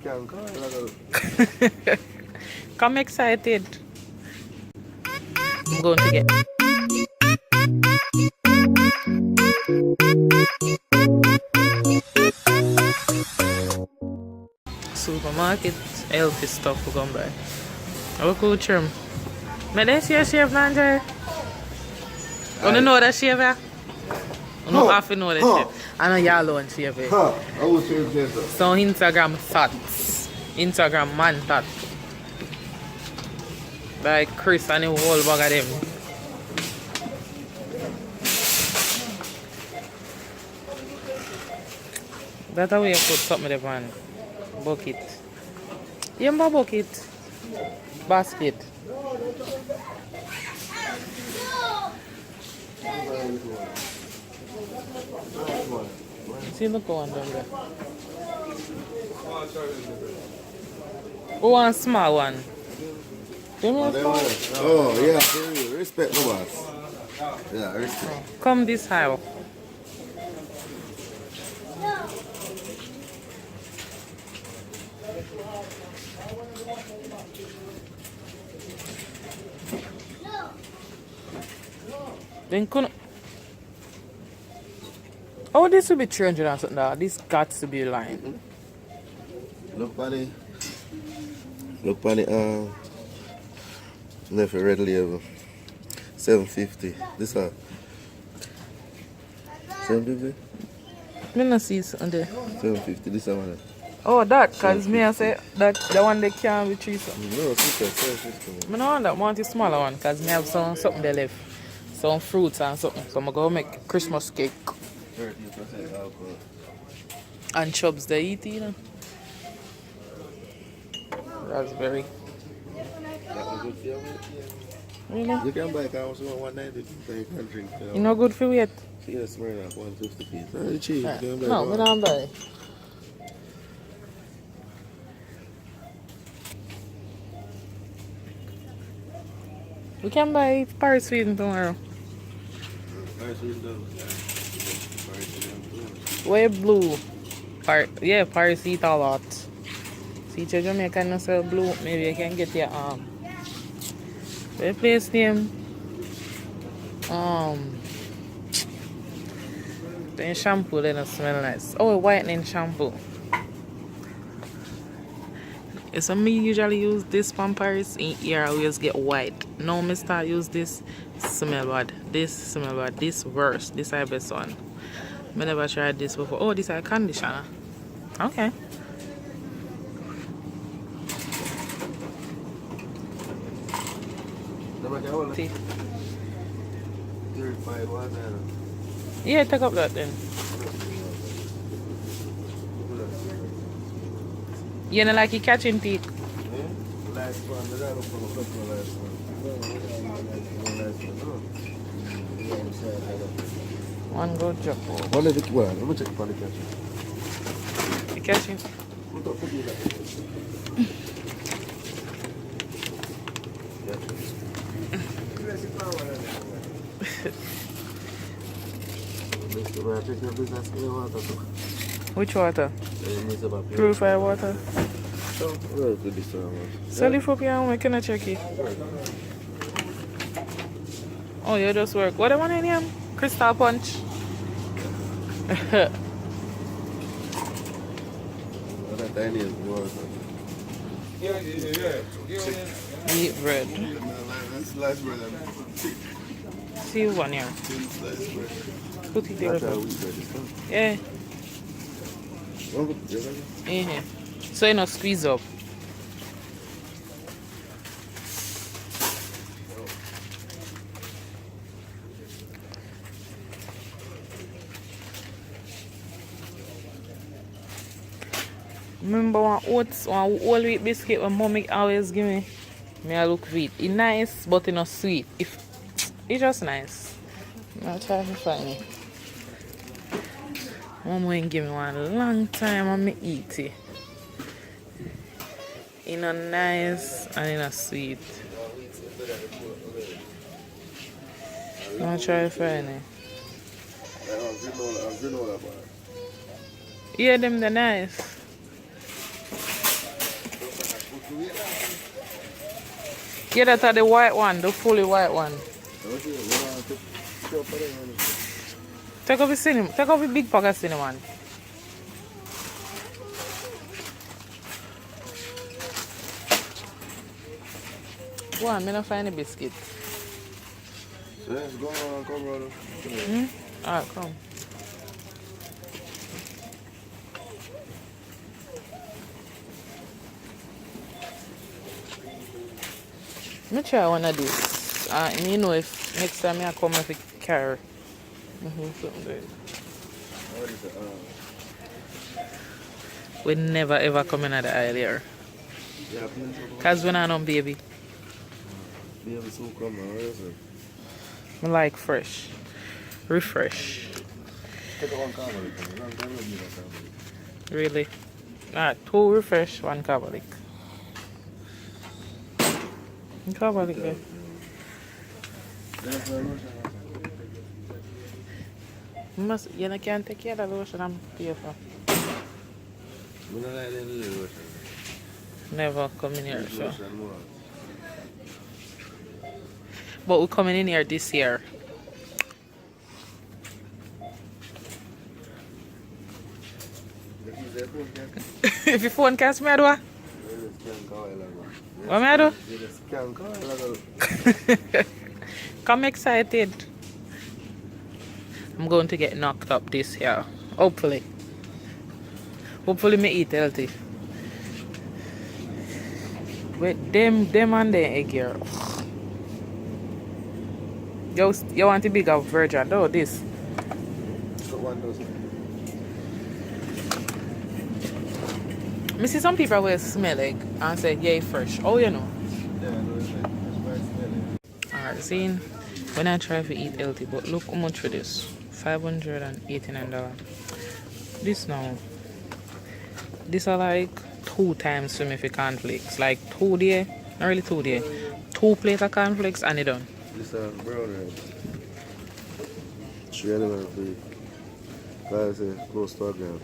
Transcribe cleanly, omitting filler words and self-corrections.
Can't call Come excited. I'm going to get supermarket healthy stuff we're going to buy. I'll go trim. May they see a shave, Andre? You don't know that shave, yeah? You don't have to know that shave. I know y'all alone shave, eh? I will shave this. So Instagram thoughts. Instagram man thought. By Chris and a whole bag of them. That's how you put something in the van. Bucket. Yeah, my bucket. Basket. See, look one down there. One small one. Give me a small one. Oh, yeah, respect the boss. Yeah, respect. Come this high. Then couldn't. Oh, this will be 300 and something. This got to be line. Look for the left a red label. 750. This one. 750? Let me see something there. 750. This one. Oh, that, because me I say that the one they can't be 300. No, it's 750. I don't want that. I want the smaller one because me have something there left. Some fruits and something. So I'm going to go make Christmas cake. 30% alcohol. And chubs they eat, you know. Raspberry. Really? You can buy cows for 190 you can drink. You know good for weight? Yes, Smyrna, 150 piece. Very cheap. No, we don't buy. We can buy Paris sweet tomorrow. Where blue? Yeah, Paris eat a lot. See, Jamaica no sell blue. Maybe you can get your the place name. The shampoo they don't smell nice. Oh, whitening shampoo. So me usually use this from Paris. In here I always get white. Now me start use this. Smell bad. This smell bad. This worse. This is the best one. I never tried this before. Oh, this is a conditioner. Okay. See. Yeah, take up that then. You know, like you catching teeth. One go jump. What is it? Let me check for the catching. You catching? Which water? Purified water. Sell it for people and can I check it? Oh, you just work. What do you want in here? Crystal punch. Eat bread. See one here. Put it there. Yeah. Yeah. So you know squeeze up. Remember one oats, one whole wheat biscuit when mommy always give me. I look for it. It's nice, but it's not sweet. It's just nice. I'll try to find it. Mom won't give me one a long time and me eat it. It's not nice and it's not sweet. I'll try to find it. Yeah, them they're nice. Yeah, that's the white one, the fully white one. Take off the cinnamon. Take off the big pack of cinnamon. Go on, I don't find a biscuit. Let's go on, come, brother. Alright, come. Let me try one of these. You know, if next time I come, if I carry. Something good. We never ever come in at the aisle here. Because when I'm on baby. Baby soup come on, where is it? I like fresh. Refresh. Take one carbolic. Really? Alright, 2 refresh, 1 carbolic. Carbolic there. You can't take care of the lotion I'm paying for. Never come in here, sure. But we're coming in here this year. If your phone costs me, I do what? What I do? Come excited. I'm going to get knocked up this year. Hopefully. Hopefully me eat healthy. With them and the egg here. You want a bigger version though, this. I see some people will smell egg and say, yeah, fresh. Oh, you know. Alright, see, when I try to eat healthy, but look how much for this. $589. This now. These are like 2 times for me for cornflakes. Like 2 there, not really 2 there. 2 plates of cornflakes and it done. This is brown rice. 3 animal feed. Like I say, close to a gram.